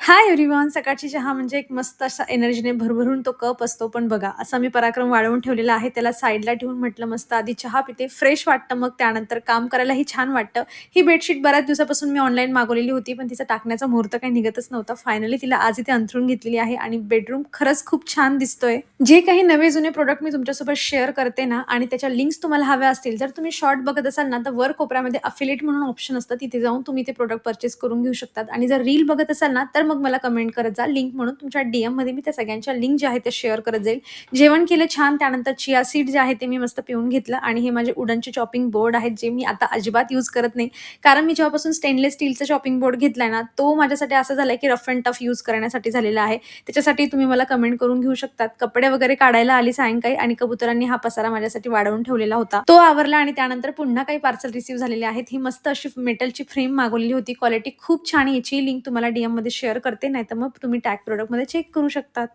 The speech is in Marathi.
Hi everyone. सकाळची चहा म्हणजे एक मस्त असा एनर्जीने भरभरून तो कप असतो. पण बघा, असा मी पराक्रम वाढवून ठेवलेला आहे. त्याला साईडला ठेवून म्हटलं मस्त आधी चहा पिते, फ्रेश वाटतं, मग त्यानंतर काम करायलाही छान वाटतं. ही बेडशीट बऱ्याच दिवसापासून मी ऑनलाईन मागवलेली होती, पण तिचा टाकण्याचा मुहूर्त काही निघतच नव्हता. फायनली तिला आज इथे अंथरून घेतलेली आहे आणि बेडरूम खरंच खूप छान दिसतोय. जे काही नवे जुने प्रोडक्ट मी तुमच्यासोबत शेअर करते ना, आणि त्याच्या लिंक्स तुम्हाला हव्या असतील, जर तुम्ही शॉर्ट बघत असाल ना, तर वर कोपऱ्यामध्ये अफिलिएट म्हणून ऑप्शन असतं. तिथे जाऊन तुम्ही ते प्रोडक्ट परचेस करून घेऊ शकतात. आणि जर रील बघत असाल ना, तर मग मला कमेंट करत जा लिंक म्हणून. तुमच्या डीएममध्ये मी त्या सगळ्यांच्या लिंक ज्या आहेत त्या शेअर करत जाईल. जेवण केलं छान, त्यानंतर चिया सीड जे आहे ते मी मस्त पिऊन घेतलं. आणि हे माझे वुडनचे चॉपिंग बोर्ड आहेत, जे मी आता अजिबात यूज करत नाही. कारण मी जेव्हापासून स्टेनलेस स्टीलचा चॉपिंग बोर्ड घेतलाय ना, तो माझ्यासाठी असं झालाय की रफ अँड टफ यूज करण्यासाठी झालेला आहे. त्याच्यासाठी तुम्ही मला कमेंट करून घेऊ शकतात. कपडे वगैरे काढायला आली सायंकाळी आणि कबुतरांनी हा पसारा माझ्यासाठी वाढवून ठेवलेला होता. तो आवरला आणि त्यानंतर पुन्हा काही पार्सल रिसीव्ह झालेले आहेत. ही मस्त अशी मेटलची फ्रेम मागवलेली होती. क्वालिटी खूप छान आहे. याची लिंक तुम्हाला डीएम मध्ये शेअर करते, नाहीतर मग तुम्ही टॅग प्रोडक्ट मध्ये चेक करू शकतात.